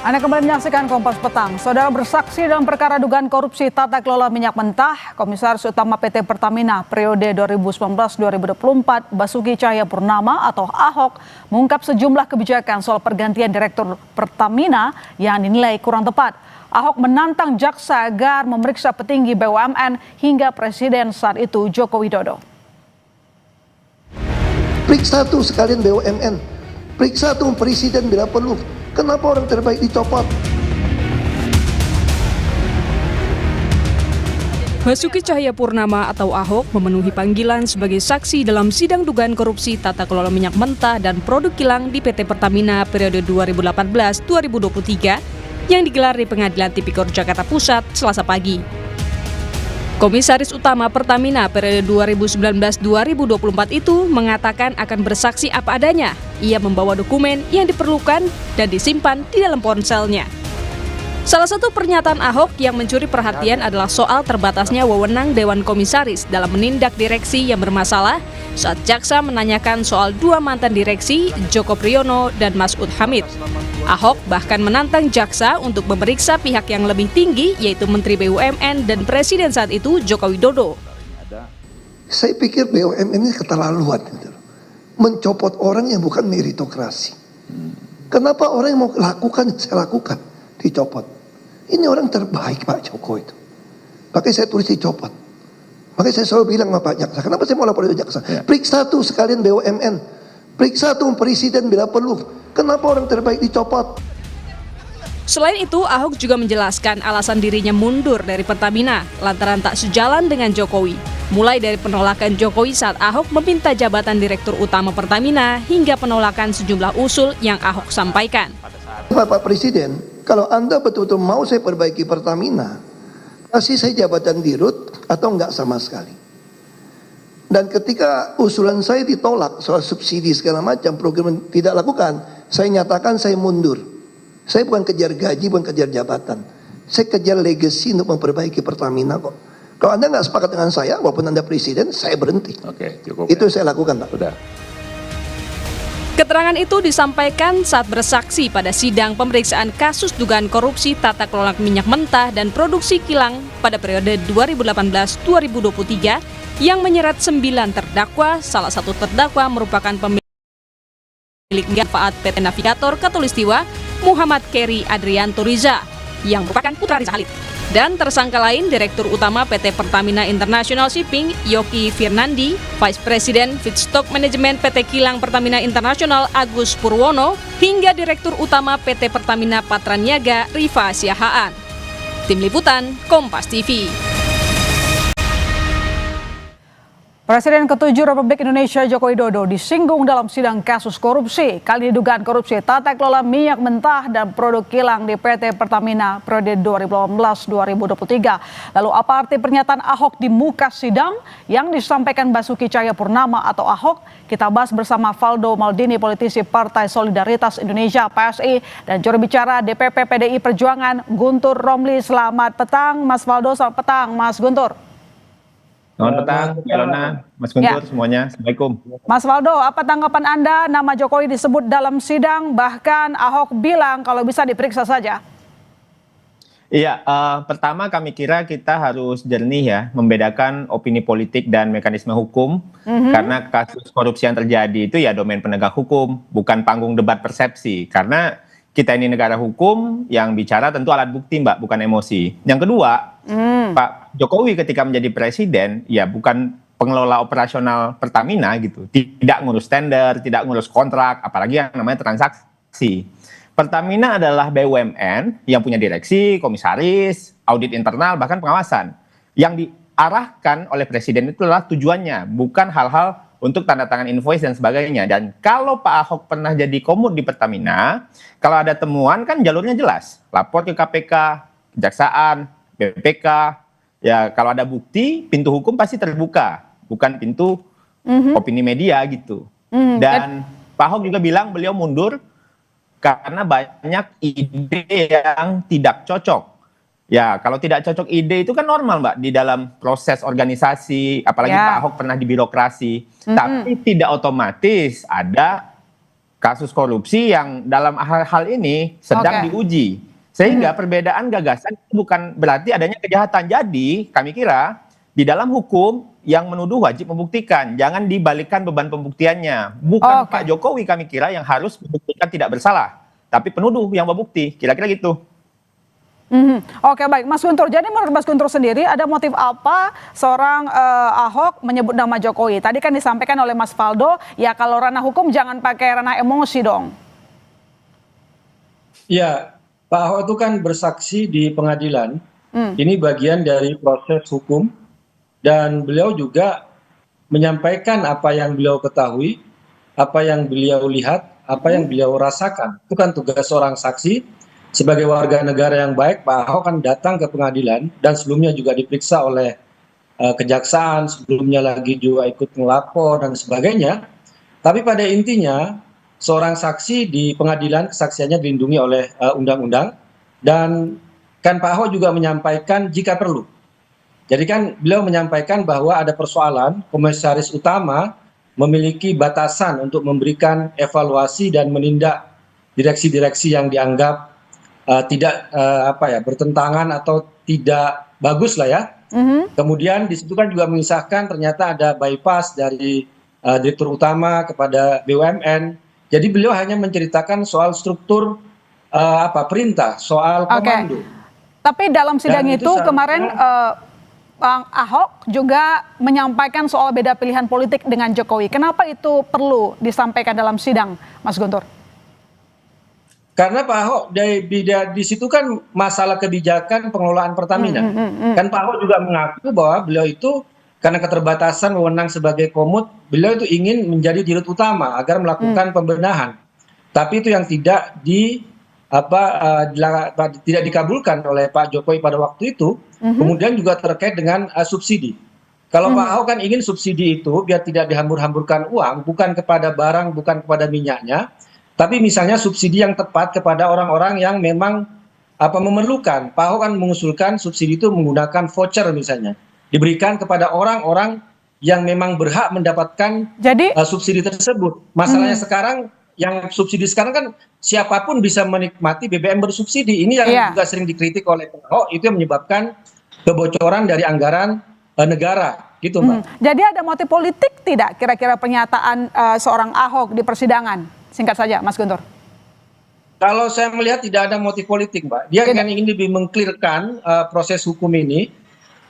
Anda kembali menyaksikan Kompas Petang. Saudara bersaksi dalam perkara dugaan korupsi tata kelola minyak mentah, Komisaris Utama PT Pertamina periode 2019-2024 Basuki Cahayapurnama atau Ahok mengungkap sejumlah kebijakan soal pergantian Direktur Pertamina yang dinilai kurang tepat. Ahok menantang jaksa agar memeriksa petinggi BUMN hingga Presiden saat itu Joko Widodo. Periksa tuh sekalian BUMN, periksa tuh Presiden bila perlu. Kenapa orang terbaik dicopot? Basuki Cahayapurnama atau Ahok memenuhi panggilan sebagai saksi dalam sidang dugaan korupsi tata kelola minyak mentah dan produk kilang di PT Pertamina periode 2018-2023 yang digelar di Pengadilan Tipikor Jakarta Pusat Selasa pagi. Komisaris Utama Pertamina periode 2019-2024 itu mengatakan akan bersaksi apa adanya. Ia membawa dokumen yang diperlukan dan disimpan di dalam ponselnya. Salah satu pernyataan Ahok yang mencuri perhatian adalah soal terbatasnya wewenang Dewan Komisaris dalam menindak direksi yang bermasalah saat jaksa menanyakan soal dua mantan direksi, Joko Priyono dan Masud Hamid. Ahok bahkan menantang jaksa untuk memeriksa pihak yang lebih tinggi, yaitu Menteri BUMN dan Presiden saat itu Joko Widodo. Saya pikir BUMN ini keterlaluan, gitu. Mencopot orang yang bukan meritokrasi. Kenapa orang yang mau lakukan, saya lakukan, dicopot. Ini orang terbaik Pak Joko itu. Makanya saya tulis dicopot. Makanya saya selalu bilang sama Pak Jaksa, kenapa saya mau lapor ke Jaksa? Ya. Periksa tuh sekalian BUMN, periksa tuh Presiden bila perlu. Kenapa orang terbaik dicopot? Selain itu, Ahok juga menjelaskan alasan dirinya mundur dari Pertamina lantaran tak sejalan dengan Jokowi. Mulai dari penolakan Jokowi saat Ahok meminta jabatan Direktur Utama Pertamina hingga penolakan sejumlah usul yang Ahok sampaikan. Bapak Presiden, kalau Anda betul-betul mau saya perbaiki Pertamina, kasih saya jabatan dirut atau enggak sama sekali. Dan ketika usulan saya ditolak soal subsidi segala macam, program tidak lakukan, saya nyatakan saya mundur. Saya bukan kejar gaji, bukan kejar jabatan. Saya kejar legacy untuk memperbaiki Pertamina kok. Kalau Anda nggak sepakat dengan saya, walaupun Anda Presiden, saya berhenti. Oke, cukup. Itu saya lakukan, Pak. Sudah. Keterangan itu disampaikan saat bersaksi pada sidang pemeriksaan kasus dugaan korupsi tata kelola minyak mentah dan produksi kilang pada periode 2018-2023 yang menyeret 9 terdakwa, salah satu terdakwa merupakan pemilik manfaat PT Navigator Katulistiwa Muhammad Keri Adrianto Riza yang merupakan putra Riza Khalid. Dan tersangka lain Direktur Utama PT Pertamina International Shipping Yoki Firnandi, Vice President Feedstock Management PT Kilang Pertamina International Agus Purwono, hingga Direktur Utama PT Pertamina Patraniaga Rifa Siahaan. Tim Liputan Kompas TV. Presiden ke-7 Republik Indonesia Joko Widodo disinggung dalam sidang kasus korupsi. Kali ini dugaan korupsi tata kelola minyak mentah dan produk kilang di PT Pertamina periode 2018-2023. Lalu apa arti pernyataan Ahok di muka sidang yang disampaikan Basuki Cahayapurnama atau Ahok? Kita bahas bersama Valdo Maldini, politisi Partai Solidaritas Indonesia (PSI) dan juru bicara DPP PDI Perjuangan Guntur Romli. Selamat petang Mas Valdo, selamat petang Mas Guntur. Selamat petang, Elona, Mas Guntur, semuanya. Assalamualaikum. Mas Valdo, apa tanggapan Anda? Nama Jokowi disebut dalam sidang, bahkan Ahok bilang kalau bisa diperiksa saja. Iya, pertama kami kira kita harus jernih ya, membedakan opini politik dan mekanisme hukum. Karena kasus korupsi yang terjadi itu ya domain penegak hukum, bukan panggung debat persepsi. Karena kita ini negara hukum, yang bicara tentu alat bukti Mbak, bukan emosi. Yang kedua, Pak Jokowi ketika menjadi presiden, ya bukan pengelola operasional Pertamina gitu. Tidak ngurus tender, tidak ngurus kontrak, apalagi yang namanya transaksi. Pertamina adalah BUMN yang punya direksi, komisaris, audit internal, bahkan pengawasan. Yang diarahkan oleh presiden itu adalah tujuannya, bukan hal-hal untuk tanda tangan invoice dan sebagainya. Dan kalau Pak Ahok pernah jadi komut di Pertamina, kalau ada temuan kan jalurnya jelas. Lapor ke KPK, Kejaksaan, BPK, ya kalau ada bukti, pintu hukum pasti terbuka. Bukan pintu opini media gitu. Dan Pak Ahok juga bilang beliau mundur karena banyak ide yang tidak cocok. Ya, kalau tidak cocok ide itu kan normal, Mbak, di dalam proses organisasi, apalagi Pak Ahok pernah di birokrasi. Tapi tidak otomatis ada kasus korupsi yang dalam hal ini sedang diuji. Sehingga perbedaan gagasan itu bukan berarti adanya kejahatan. Jadi kami kira di dalam hukum yang menuduh wajib membuktikan. Jangan dibalikkan beban pembuktiannya. Bukan Pak Jokowi kami kira yang harus membuktikan tidak bersalah. Tapi penuduh yang membukti. Kira-kira gitu. Oke, baik Mas Guntur. Jadi menurut Mas Guntur sendiri ada motif apa seorang Ahok menyebut nama Jokowi? Tadi kan disampaikan oleh Mas Faldo, ya kalau ranah hukum jangan pakai ranah emosi dong. Ya, Pak Ahok itu kan bersaksi di pengadilan. Ini bagian dari proses hukum dan beliau juga menyampaikan apa yang beliau ketahui, apa yang beliau lihat, apa yang beliau rasakan. Itu kan tugas seorang saksi. Sebagai warga negara yang baik, Pak Ahok kan datang ke pengadilan dan sebelumnya juga diperiksa oleh kejaksaan, sebelumnya lagi juga ikut melapor dan sebagainya. Tapi pada intinya, seorang saksi di pengadilan kesaksiannya dilindungi oleh undang-undang dan kan Pak Ahok juga menyampaikan jika perlu. Jadi kan beliau menyampaikan bahwa ada persoalan komisaris utama memiliki batasan untuk memberikan evaluasi dan menindak direksi-direksi yang dianggap tidak bertentangan atau tidak bagus lah ya. Kemudian di situ kan juga mengisahkan ternyata ada bypass dari direktur utama kepada BUMN. Jadi beliau hanya menceritakan soal struktur perintah, soal komando. Tapi dalam sidang itu kemarin Bang Ahok juga menyampaikan soal beda pilihan politik dengan Jokowi. Kenapa itu perlu disampaikan dalam sidang, Mas Guntur? Karena Pak Ahok di situ kan masalah kebijakan pengelolaan Pertamina. Kan Pak Ahok juga mengaku bahwa beliau itu karena keterbatasan wewenang sebagai komut, beliau itu ingin menjadi dirut utama agar melakukan pembenahan. Tapi itu yang tidak tidak dikabulkan oleh Pak Jokowi pada waktu itu. Kemudian juga terkait dengan subsidi. Kalau Pak Ahok kan ingin subsidi itu biar tidak dihambur-hamburkan uang, bukan kepada barang, bukan kepada minyaknya. Tapi misalnya subsidi yang tepat kepada orang-orang yang memang memerlukan. Pak Ahok kan mengusulkan subsidi itu menggunakan voucher misalnya. Diberikan kepada orang-orang yang memang berhak mendapatkan subsidi tersebut. Masalahnya sekarang, yang subsidi sekarang kan siapapun bisa menikmati BBM bersubsidi. Ini yang juga sering dikritik oleh Pak Ahok, itu yang menyebabkan kebocoran dari anggaran negara. Gitu, Mbak. Jadi ada motif politik tidak kira-kira pernyataan seorang Ahok di persidangan? Singkat saja, Mas Guntur. Kalau saya melihat tidak ada motif politik, Mbak. Dia kan ingin lebih mengklirkan proses hukum ini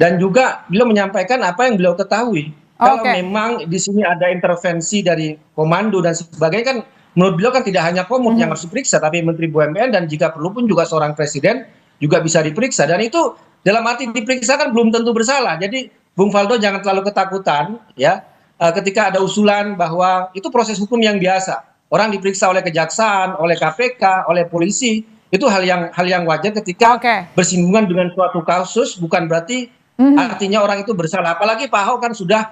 dan juga beliau menyampaikan apa yang beliau ketahui. Kalau memang di sini ada intervensi dari komando dan sebagainya kan menurut beliau kan tidak hanya komut yang harus diperiksa, tapi Menteri BUMN dan jika perlu pun juga seorang presiden juga bisa diperiksa. Dan itu dalam arti diperiksa kan belum tentu bersalah. Jadi Bung Faldo jangan terlalu ketakutan ya ketika ada usulan bahwa itu proses hukum yang biasa. Orang diperiksa oleh kejaksaan, oleh KPK, oleh polisi, itu hal yang wajar ketika bersinggungan dengan suatu kasus, bukan berarti artinya orang itu bersalah. Apalagi Pak Ahok kan sudah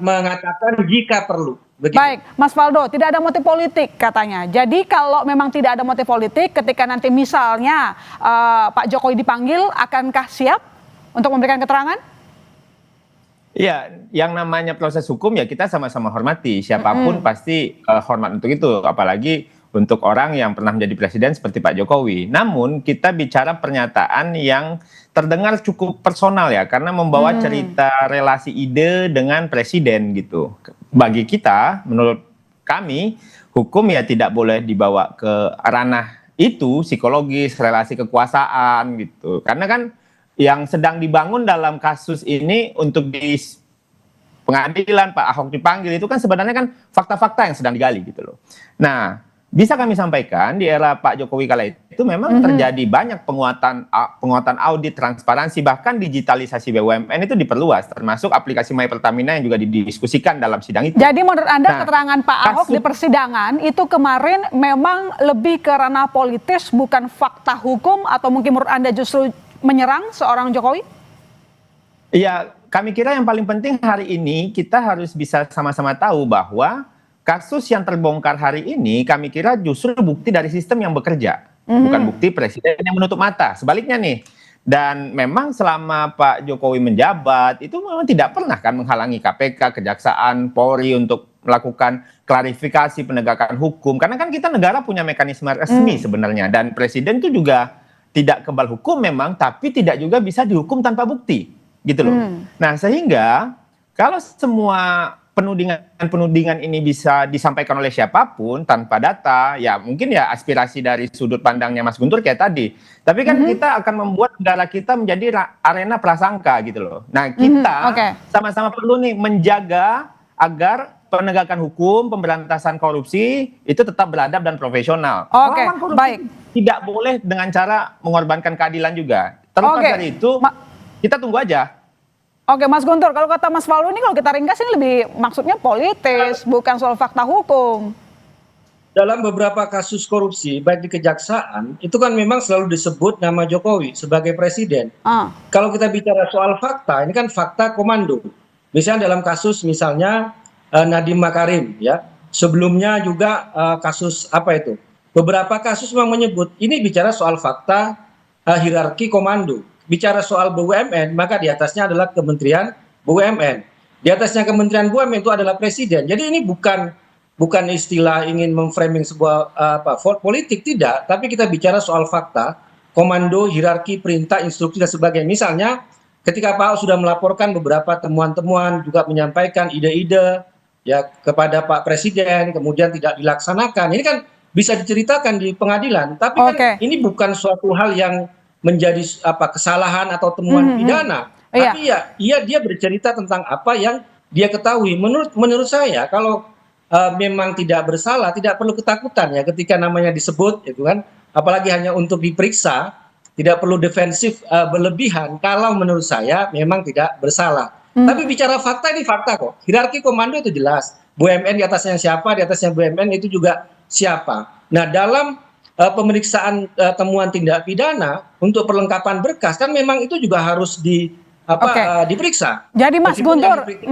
mengatakan jika perlu. Begitu. Baik, Mas Faldo, tidak ada motif politik katanya. Jadi kalau memang tidak ada motif politik, ketika nanti misalnya Pak Jokowi dipanggil, akankah siap untuk memberikan keterangan? Iya, yang namanya proses hukum ya kita sama-sama hormati. Siapapun pasti hormat untuk itu. Apalagi untuk orang yang pernah menjadi presiden seperti Pak Jokowi. Namun kita bicara pernyataan yang terdengar cukup personal ya. Karena membawa cerita relasi ide dengan presiden gitu. Bagi kita, menurut kami, hukum ya tidak boleh dibawa ke ranah itu, psikologis, relasi kekuasaan gitu. Karena kan yang sedang dibangun dalam kasus ini untuk di pengadilan Pak Ahok dipanggil itu kan sebenarnya kan fakta-fakta yang sedang digali gitu loh. Nah, bisa kami sampaikan di era Pak Jokowi kala itu memang terjadi banyak penguatan audit, transparansi, bahkan digitalisasi BUMN itu diperluas, termasuk aplikasi My Pertamina yang juga didiskusikan dalam sidang itu. Jadi menurut Anda keterangan Pak Ahok di persidangan itu kemarin memang lebih ke ranah politis, bukan fakta hukum, atau mungkin menurut Anda justru menyerang seorang Jokowi? Iya, kami kira yang paling penting hari ini kita harus bisa sama-sama tahu bahwa kasus yang terbongkar hari ini kami kira justru bukti dari sistem yang bekerja, bukan bukti presiden yang menutup mata. Sebaliknya nih, dan memang selama Pak Jokowi menjabat itu memang tidak pernah kan menghalangi KPK, Kejaksaan, Polri untuk melakukan klarifikasi penegakan hukum. Karena kan kita negara punya mekanisme resmi sebenarnya, dan presiden itu juga tidak kebal hukum memang, tapi tidak juga bisa dihukum tanpa bukti, gitu loh. Nah, sehingga kalau semua penudingan ini bisa disampaikan oleh siapapun tanpa data, ya mungkin ya aspirasi dari sudut pandangnya Mas Guntur kayak tadi. Tapi kan kita akan membuat negara kita menjadi arena prasangka gitu loh. Nah, kita sama-sama perlu nih menjaga agar penegakan hukum, pemberantasan korupsi itu tetap beradab dan profesional. Melawan korupsi tidak boleh dengan cara mengorbankan keadilan juga. Terlepas dari itu, kita tunggu aja. Oke, Mas Guntur, kalau kata Mas Faldo ini, kalau kita ringkas ini lebih maksudnya politis, bukan soal fakta hukum. Dalam beberapa kasus korupsi, baik di kejaksaan, itu kan memang selalu disebut nama Jokowi sebagai presiden. Kalau kita bicara soal fakta, ini kan fakta komando. Misalnya dalam kasus misalnya Nadiem Makarim, ya. Sebelumnya juga kasus apa itu? Beberapa kasus memang menyebut, ini bicara soal fakta hierarki komando. Bicara soal BUMN, maka di atasnya adalah Kementerian BUMN. Di atasnya Kementerian BUMN itu adalah presiden. Jadi ini bukan istilah ingin memframing sebuah politik, tidak. Tapi kita bicara soal fakta, komando, hierarki, perintah, instruksi, dan sebagainya. Misalnya ketika Pak Ahok sudah melaporkan beberapa temuan-temuan, juga menyampaikan ide-ide ya kepada Pak Presiden, kemudian tidak dilaksanakan. Ini kan bisa diceritakan di pengadilan. Tapi kan ini bukan suatu hal yang menjadi kesalahan atau temuan pidana, tapi ya dia bercerita tentang apa yang dia ketahui. Menurut saya kalau memang tidak bersalah, tidak perlu ketakutan ya ketika namanya disebut, itu kan, apalagi hanya untuk diperiksa, tidak perlu defensif berlebihan. Kalau menurut saya memang tidak bersalah. Tapi bicara fakta, ini fakta kok. Hierarki komando itu jelas. BUMN di atasnya siapa, di atasnya BUMN itu juga siapa. Nah, dalam pemeriksaan temuan tindak pidana untuk perlengkapan berkas kan memang itu juga harus diperiksa. Jadi Mas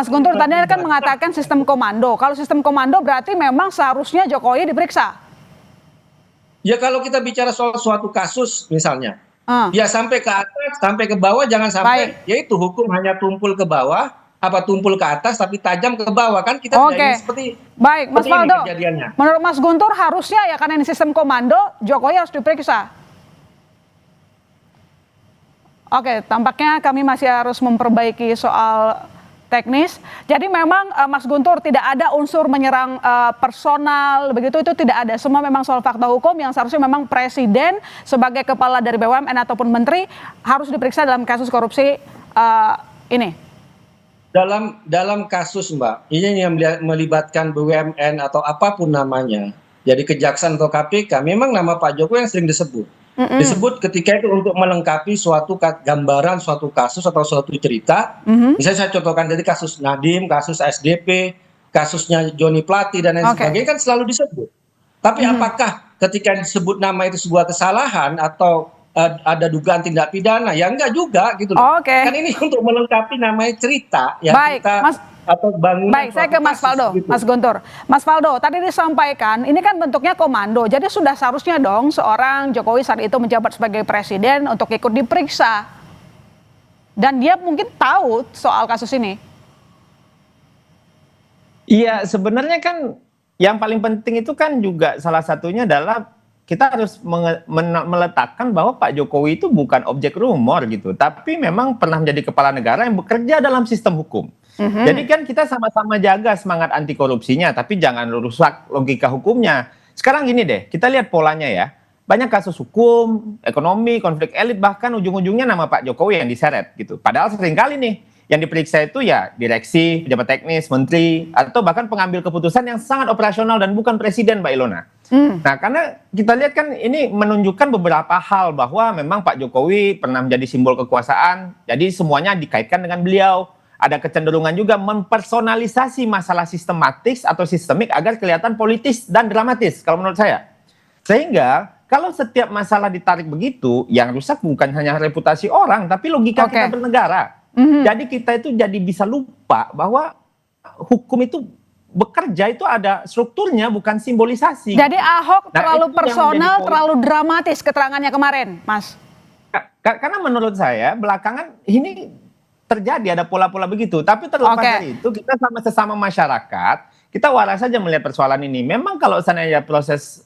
Guntur tadi kan mengatakan sistem komando. Kalau sistem komando berarti memang seharusnya Jokowi diperiksa. Ya kalau kita bicara soal suatu kasus misalnya, ya sampai ke atas, sampai ke bawah, jangan sampai yaitu hukum hanya tumpul ke bawah, tumpul ke atas tapi tajam ke bawah, kan kita tidak ingin seperti Mas Faldo, kejadiannya. Menurut Mas Guntur harusnya ya karena ini sistem komando, Jokowi harus diperiksa. Oke, tampaknya kami masih harus memperbaiki soal teknis. Jadi memang Mas Guntur tidak ada unsur menyerang personal begitu, itu tidak ada. Semua memang soal fakta hukum yang seharusnya memang presiden sebagai kepala dari BUMN ataupun menteri harus diperiksa dalam kasus korupsi ini. Dalam kasus Mbak, ini yang melibatkan BUMN atau apapun namanya, jadi kejaksaan atau KPK, memang nama Pak Jokowi yang sering disebut. Disebut ketika itu untuk melengkapi suatu gambaran, suatu kasus atau suatu cerita. Misalnya saya contohkan dari kasus Nadiem, kasus SDP, kasusnya Joni Plate dan lain sebagainya kan selalu disebut. Tapi apakah ketika disebut nama itu sebuah kesalahan atau ada dugaan tindak pidana? Ya enggak juga gitu loh. Kan ini untuk melengkapi namanya cerita yang atau bangunan. Baik, saya ke Mas Faldo, gitu. Mas Guntur. Mas Faldo, tadi disampaikan ini kan bentuknya komando. Jadi sudah seharusnya dong seorang Jokowi saat itu menjabat sebagai presiden untuk ikut diperiksa. Dan dia mungkin tahu soal kasus ini. Iya, sebenarnya kan yang paling penting itu kan juga salah satunya adalah kita harus meletakkan bahwa Pak Jokowi itu bukan objek rumor gitu, tapi memang pernah menjadi kepala negara yang bekerja dalam sistem hukum. Jadi kan kita sama-sama jaga semangat anti korupsinya, tapi jangan rusak logika hukumnya. Sekarang gini deh, kita lihat polanya ya. Banyak kasus hukum, ekonomi, konflik elit, bahkan ujung-ujungnya nama Pak Jokowi yang diseret gitu. Padahal seringkali nih yang diperiksa itu ya direksi, pejabat teknis, menteri, atau bahkan pengambil keputusan yang sangat operasional dan bukan presiden, Mbak Ilona. Nah, karena kita lihat kan ini menunjukkan beberapa hal bahwa memang Pak Jokowi pernah menjadi simbol kekuasaan, jadi semuanya dikaitkan dengan beliau. Ada kecenderungan juga mempersonalisasi masalah sistematis atau sistemik agar kelihatan politis dan dramatis, kalau menurut saya. Sehingga kalau setiap masalah ditarik begitu, yang rusak bukan hanya reputasi orang, tapi logika kita bernegara. Jadi kita itu jadi bisa lupa bahwa hukum itu bekerja itu ada strukturnya, bukan simbolisasi. Jadi Ahok terlalu personal, terlalu dramatis keterangannya kemarin, Mas. Karena menurut saya belakangan ini terjadi ada pola-pola begitu. Tapi terlepas dari itu, kita sama sesama masyarakat kita waras saja melihat persoalan ini. Memang kalau seandainya proses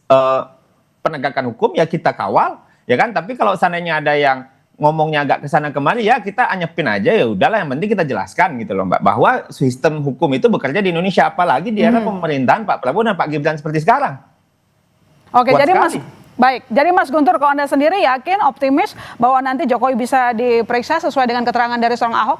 penegakan hukum ya kita kawal, ya kan. Tapi kalau seandainya ada yang ngomongnya agak kesana kemari, ya kita anyepin aja, ya udahlah, yang penting kita jelaskan gitu loh Mbak, bahwa sistem hukum itu bekerja di Indonesia, apalagi di era pemerintahan Pak Prabowo dan Pak Gibran seperti sekarang. Oke, Kuat jadi sekali. jadi Mas Guntur, kalau Anda sendiri yakin, optimis bahwa nanti Jokowi bisa diperiksa sesuai dengan keterangan dari seorang Ahok?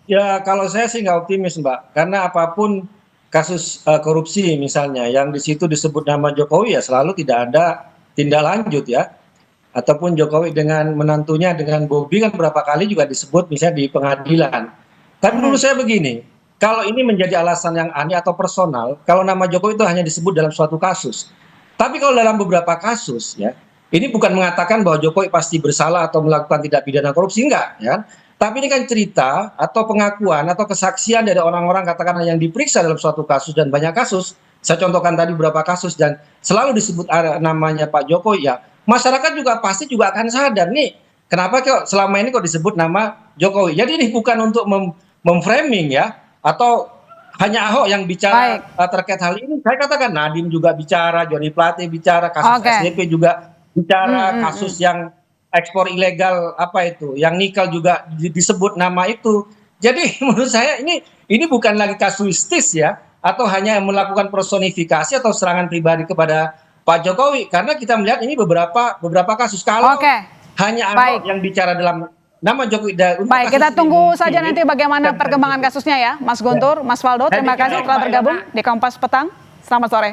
Ya kalau saya sih nggak optimis Mbak, karena apapun kasus korupsi misalnya yang di situ disebut nama Jokowi ya selalu tidak ada tindak lanjut ya. Ataupun Jokowi dengan menantunya dengan Bobi kan berapa kali juga disebut misalnya di pengadilan. Tapi menurut saya begini, kalau ini menjadi alasan yang aneh atau personal, kalau nama Jokowi itu hanya disebut dalam suatu kasus. Tapi kalau dalam beberapa kasus ya, ini bukan mengatakan bahwa Jokowi pasti bersalah atau melakukan tindak pidana korupsi, enggak ya. Tapi ini kan cerita atau pengakuan atau kesaksian dari orang-orang katakanlah yang diperiksa dalam suatu kasus dan banyak kasus. Saya contohkan tadi beberapa kasus dan selalu disebut namanya Pak Jokowi ya. Masyarakat juga pasti juga akan sadar nih kenapa kok selama ini kok disebut nama Jokowi. Jadi ini bukan untuk memframing ya atau hanya Ahok yang bicara terkait hal ini. Saya katakan Nadiem juga bicara, Joni Plate bicara, kasus SDP juga bicara, kasus yang ekspor ilegal apa itu, yang nikel juga disebut nama itu. Jadi menurut saya ini bukan lagi kasuistis ya atau hanya melakukan personifikasi atau serangan pribadi kepada Pak Jokowi, karena kita melihat ini beberapa kasus kalau hanya Ahok yang bicara dalam nama Jokowi. Baik, kita tunggu saja nanti bagaimana perkembangan kasusnya ya, Mas Guntur, Mas Waldo. Terima kasih telah bergabung di Kompas Petang. Selamat sore.